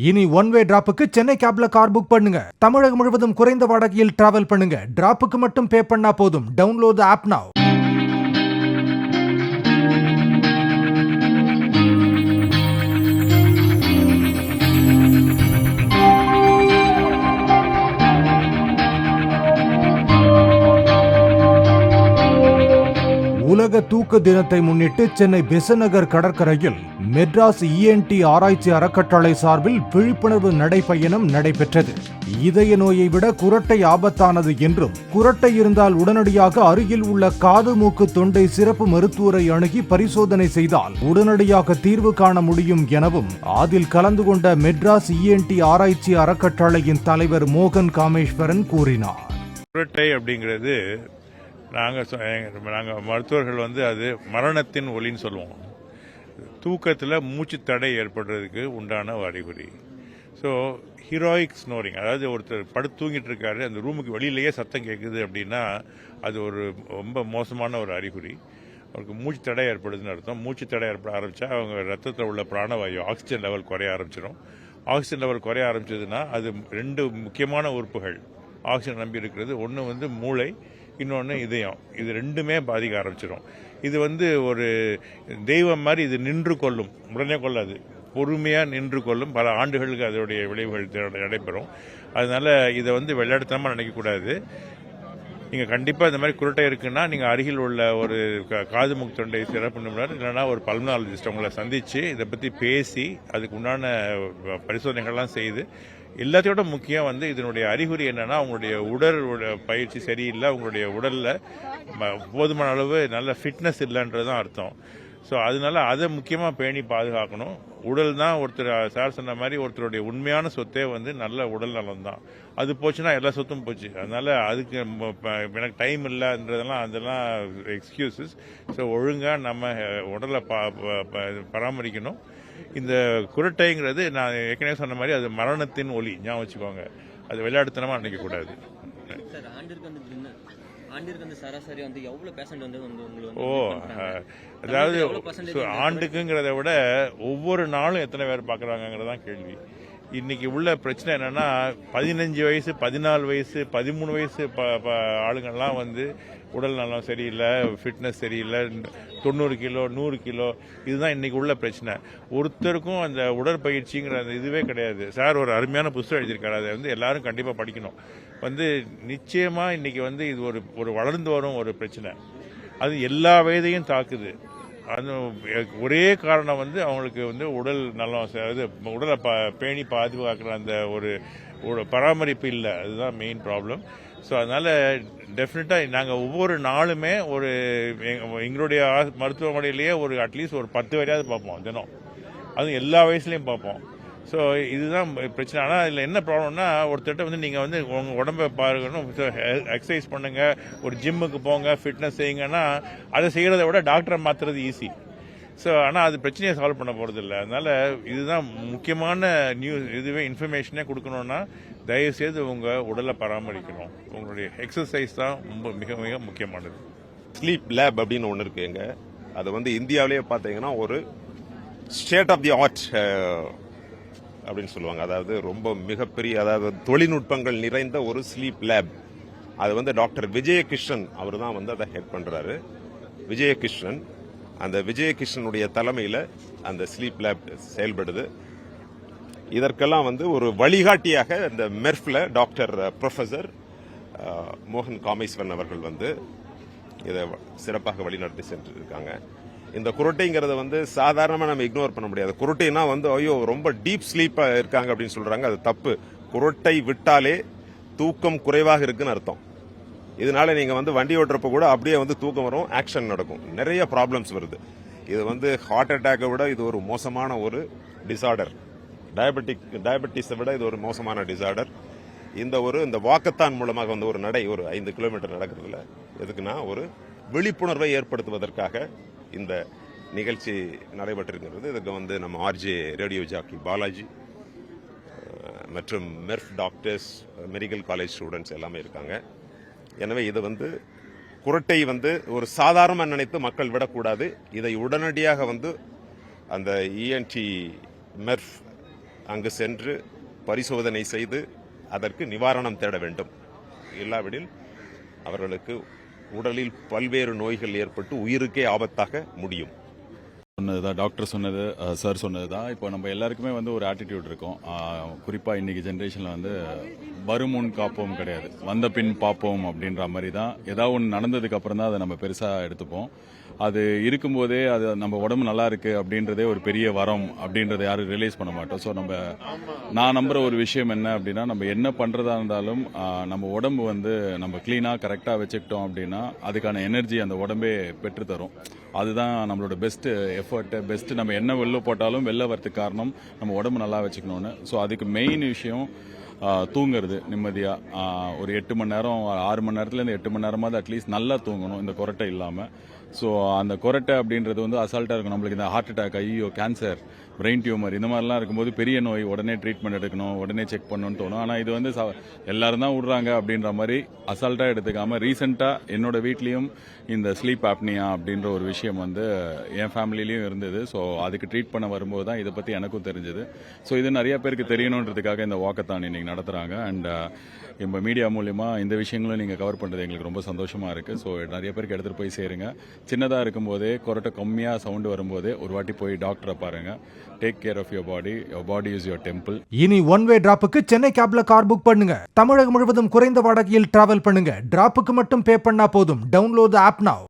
இனி one way டிராப்புக்கு சென்னை கேப்ல கார் புக் பண்ணுங்க. தமிழகம் முழுவதும் குறைந்த வாடகையில் டிராவல் பண்ணுங்க. டிராப்புக்கு மட்டும் பே பண்ணா போதும். டவுன்லோட் ஆப் நவ. உலக தூக்க தினத்தை முன்னிட்டு சென்னை பெசநகர் கடற்கரையில் மெட்ராஸ் ENT ஆராய்ச்சி அறக்கட்டளை சார்பில் விழிப்புணர்வு நடைபயணம் நடைபெற்றது. இதய நோயை விட குரட்டை ஆபத்தானது என்றும், குரட்டை இருந்தால் உடனடியாக அருகில் உள்ள காது மூக்கு தொண்டை சிறப்பு மருத்துவரை அணுகி பரிசோதனை செய்தால் உடனடியாக தீர்வு காண முடியும் எனவும் அதில் கலந்து கொண்ட மெட்ராஸ் ENT ஆராய்ச்சி அறக்கட்டளையின் தலைவர் மோகன் காமேஸ்வரன் கூறினார். குரட்டை அப்படிங்கிறது நாங்கள் மருத்துவர்கள் அது மரணத்தின் ஒலின்னு சொல்லுவோம். தூக்கத்தில் மூச்சு தடை ஏற்படுறதுக்கு உண்டான அறிகுறி. ஸோ ஹீரோயிக் ஸ்னோரிங், அதாவது ஒருத்தர் படுத்து தூங்கிட்டு இருக்காரு, அந்த ரூமுக்கு வெளியிலேயே சத்தம் கேட்குது அப்படின்னா அது ஒரு ரொம்ப மோசமான ஒரு அறிகுறி. அவருக்கு மூச்சு தடை ஏற்படுதுன்னு அர்த்தம். மூச்சு தடை ஏற்பட ஆரம்பித்தா அவங்க ரத்தத்தில் உள்ள பிராணவாயு ஆக்சிஜன் லெவல் குறைய ஆரம்பிச்சிடும். ஆக்சிஜன் லெவல் குறைய ஆரம்பிச்சதுன்னா அது ரெண்டு முக்கியமான உறுப்புகள் ஆக்சிஜன் நம்பி இருக்கிறது. ஒன்று மூளை, இன்னொன்று இதயம். இது ரெண்டுமே பாதிக்க ஆரம்பிச்சிடும். இது ஒரு தெய்வம் மாதிரி இது நின்று கொள்ளும், உடனே கொள்ளாது, பொறுமையாக நின்று கொள்ளும். பல ஆண்டுகளுக்கு அதோடைய விளைவுகள் நடைபெறும். அதனால இதை வெள்ளாடுத்தனமாக நினைக்கக்கூடாது. நீங்கள் கண்டிப்பாக இந்த மாதிரி குரட்டை இருக்குன்னா நீங்கள் அருகில் உள்ள ஒரு காது மூக்கு தொண்டை சிறப்பு நிபுணர் இல்லைன்னா ஒரு பல்மனாலஜிஸ்ட் உங்களை சந்தித்து இதை பற்றி பேசி அதுக்கு உண்டான பரிசோதனைகள்லாம் செய்து, எல்லாத்தையோட முக்கியம் இதனுடைய அறிகுறி என்னன்னா உங்களுடைய உடல் பயிற்சி சரியில்லை, உங்களுடைய உடலில் போதுமான அளவு நல்ல ஃபிட்னஸ் இல்லைன்றதுதான் அர்த்தம். ஸோ அதனால அதை முக்கியமாக பேணி பாதுகாக்கணும். உடல் தான் ஒருத்தர் சார் சொன்ன மாதிரி ஒருத்தருடைய உண்மையான சொத்தே நல்ல உடல் நலம் தான். அது போச்சுன்னா எல்லா சொத்தும் போச்சு. அதனால அதுக்கு எனக்கு டைம் இல்லைன்றதெல்லாம் அதெல்லாம் எக்ஸ்கியூசஸ். ஸோ ஒழுங்காக நம்ம உடலை பராமரிக்கணும். இந்த குரட்டைங்கிறது நான் ஏற்கனவே சொன்ன மாதிரி அது மரணத்தின் ஒலி, ஞாபகம் வச்சுக்கோங்க. அது விளையாட்டுத்தனமாக நினைக்கக்கூடாது. அதாவது ஆண்டுக்குங்கிறத விட ஒவ்வொரு நாளும் எத்தனை பேர் பார்க்குறாங்கிறதான் கேள்வி. இன்னைக்கு உள்ள பிரச்சனை என்னன்னா 15 வயசு 14 வயசு 13 வயசு ஆளுங்கள்லாம் உடல் நலம் சரியில்லை, ஃபிட்னஸ் சரியில்லை, 90 கிலோ 100 கிலோ, இதுதான் இன்னைக்கு உள்ள பிரச்சனை. ஒருத்தருக்கும் அந்த உடற்பயிற்சிங்கிற அந்த இதுவே கிடையாது. சார் ஒரு அருமையான புத்தகம் எழுதியிருக்காரு, அதை எல்லாரும் கண்டிப்பாக படிக்கணும். நிச்சயமா இன்னைக்கு இது ஒரு வளர்ந்து வரும் ஒரு பிரச்சனை. அது எல்லா வயதையும் தாக்குது. அது ஒரே காரணம் அவங்களுக்கு உடல் நலம், உடலை பேணி பாதுகாக்கிற அந்த ஒரு பராமரிப்பு இல்லை. அதுதான் மெயின் ப்ராப்ளம். ஸோ அதனால டெஃபினட்டாக நாங்கள் ஒவ்வொரு நாளுமே எங்களுடைய மருத்துவமனையிலேயே அட்லீஸ்ட் ஒரு 10 வரையாவது பார்ப்போம் தினம். அதுவும் எல்லா வயசுலையும் பார்ப்போம். ஸோ இதுதான் பிரச்சனை. ஆனால் இதில் என்ன ப்ராப்ளம்னா ஒருத்தட்ட நீங்கள் உங்கள் உடம்பை பாருங்கணும், எக்ஸசைஸ் பண்ணுங்கள், ஒரு ஜிம்முக்கு போங்க, ஃபிட்னஸ் செய்யுங்கன்னா அதை செய்கிறத விட டாக்டரை மாற்றுறது ஈஸி. ஸோ ஆனால் அது பிரச்சனையை சால்வ் பண்ண போகிறது இல்லை. அதனால் இதுதான் முக்கியமான இதுவே இன்ஃபர்மேஷனே கொடுக்கணுன்னா தயவுசெய்து உங்கள் உடலை பராமரிக்கணும். உங்களுடைய எக்ஸசைஸ் தான் மிக மிக முக்கியமானது. ஸ்லீப் லேப் அப்படின்னு ஒன்று இருக்குங்க. அது இந்தியாவிலேயே பார்த்தீங்கன்னா ஒரு ஸ்டேட் ஆஃப் தி ஆர்ட் அப்படின்னு சொல்லுவாங்க. அதாவது ரொம்ப மிகப்பெரிய, அதாவது தொழில்நுட்பங்கள் நிறைந்த ஒரு ஸ்லீப் லேப். அது டாக்டர் விஜயகிருஷ்ணன் அவர் தான் அதை ஹெட் பண்றாரு. விஜயகிருஷ்ணன், அந்த விஜயகிருஷ்ணனுடைய தலைமையில் அந்த ஸ்லீப் லேப் செயல்படுது. இதற்கெல்லாம் ஒரு வழிகாட்டியாக இந்த மெர்ஃப்ல டாக்டர் ப்ரொஃபசர் மோகன் காமேஸ்வரன் அவர்கள் இதை சிறப்பாக வழிநடத்தி சென்று இருக்காங்க. இந்த குரட்டைங்கிறத சாதாரணமாக நம்ம இக்னோர் பண்ண முடியாது. குரட்டைனா ஐயோ ரொம்ப டீப் ஸ்லீப்பா இருக்காங்க அப்படின்னு சொல்றாங்க. அது தப்பு. குரட்டை விட்டாலே தூக்கம் குறைவாக இருக்குன்னு அர்த்தம். இதனால நீங்க வண்டி ஓட்டுறப்ப கூட அப்படியே தூக்கம் வரும், ஆக்ஷன் நடக்கும், நிறைய ப்ராப்ளம்ஸ் வருது. இது ஹார்ட் அட்டாக்கை விட இது ஒரு மோசமான ஒரு டிசார்டர். டயபெட்டிஸை விட இது ஒரு மோசமான டிசார்டர். இந்த வாக்கத்தான் மூலமாக ஒரு நடை, ஒரு 5 கிலோமீட்டர் நடக்கிறதுல எதுக்குன்னா ஒரு விழிப்புணர்வை ஏற்படுத்துவதற்காக இந்த நிகழ்ச்சி நடைபெற்றிருக்கிறது. இதுக்கு நம்ம ஆர்ஜே ரேடியோ ஜாக்கி பாலாஜி மற்றும் மெர்ஃப் டாக்டர்ஸ், மெடிக்கல் காலேஜ் ஸ்டூடெண்ட்ஸ் எல்லாமே இருக்காங்க. எனவே இது குரட்டை ஒரு சாதாரண நினைத்து மக்கள் விடக்கூடாது. இதை உடனடியாக அந்த ENT மெர்ஃப் அங்கு சென்று பரிசோதனை செய்து அதற்கு நிவாரணம் தேட வேண்டும். இல்லாவிடில் அவர்களுக்கு உடலில் பல்வேறு நோய்கள் ஏற்பட்டு உயிருக்கே ஆபத்தாக முடியும். சொன்னதுதான் டாக்டர் சொன்னது, சார் சொன்னது தான். இப்போ நம்ம எல்லாருக்குமே வந்து ஒரு ஆட்டிடியூட் இருக்கும். குறிப்பாக இன்னைக்கு ஜென்ரேஷனில் வந்து வருமுன் காப்போம் கிடையாது, வந்த பின் பார்ப்போம் அப்படின்ற மாதிரி தான். ஏதாவது ஒன்று நடந்ததுக்கு அப்புறம் தான் அதை நம்ம பெருசாக எடுத்துப்போம். அது இருக்கும்போதே அது நம்ம உடம்பு நல்லா இருக்கு அப்படின்றதே ஒரு பெரிய வரம் அப்படின்றத யாரும் ரியலைஸ் பண்ண மாட்டோம். ஸோ நான் நம்புற ஒரு விஷயம் என்ன அப்படின்னா, நம்ம என்ன பண்றதா இருந்தாலும் நம்ம உடம்பு வந்து நம்ம கிளீனா கரெக்டா வச்சுக்கிட்டோம் அப்படின்னா அதுக்கான எனர்ஜி அந்த உடம்பே பெற்று தரும். அதுதான் நம்மளோட பெஸ்ட் எஃபர்ட். பெஸ்ட் நம்ம என்ன வெளில போட்டாலும் வெளில வரதுக்கு காரணம் நம்ம உடம்பு நல்லா வச்சுக்கணும்னு. ஸோ அதுக்கு மெயின் விஷயம் தூங்குறது நிம்மதியாக. ஒரு 8 மணி நேரம் 6 மணி நேரத்துலேருந்து 8 மணி நேரமாவது அட்லீஸ்ட் நல்லா தூங்கணும், இந்த கொரட்டை இல்லாமல். ஸோ அந்த கொரட்டை அப்படின்றது வந்து அசால்ட்டாக இருக்கும். நம்மளுக்கு இந்த ஹார்ட் அட்டாக், ஐயோ கேன்சர், பிரெயின் டியூமர் இந்த மாதிரிலாம் இருக்கும்போது பெரிய நோய், உடனே ட்ரீட்மெண்ட் எடுக்கணும், உடனே செக் பண்ணணும்னு தோணும். ஆனால் இது வந்து எல்லாரும் தான் விடுறாங்க அப்படின்ற மாதிரி அசால்ட்டாக எடுத்துக்காமல் ரீசெண்டாக என்னோட வீட்லேயும் இந்த ஸ்லீப் ஆப்னியா அப்படின்ற ஒரு விஷயம் வந்து என் ஃபேமிலிலையும் இருந்தது. ஸோ அதுக்கு ட்ரீட் பண்ண வரும்போது தான் இதை பற்றி எனக்கும் தெரிஞ்சது. ஸோ இது நிறைய பேருக்கு தெரியணுன்றதுக்காக இந்த வாக்கத்தான் இன்னைக்கு நடத்துகிறாங்க. அண்ட் நம்ம மீடியா மூலிமா இந்த விஷயங்களும் நீங்கள் கவர் பண்ணுறது எங்களுக்கு ரொம்ப சந்தோஷமாக இருக்குது. ஸோ நிறைய பேருக்கு எடுத்துகிட்டு போய் சேருங்க. சின்னதாக இருக்கும்போதே கொரட்டை கம்மியாக சவுண்டு வரும்போதே ஒரு வாட்டி போய் டாக்டரை பாருங்க. Take care of your body is your temple. இனி ஒன் வே டிராப்புக்கு சென்னை கேப்ல கார் புக் பண்ணுங்க. தமிழகம் முழுவதும் குறைந்த வாடகையில் டிராவல் பண்ணுங்க. டிராப்புக்கு மட்டும் பே பண்ணா போதும். Download app now.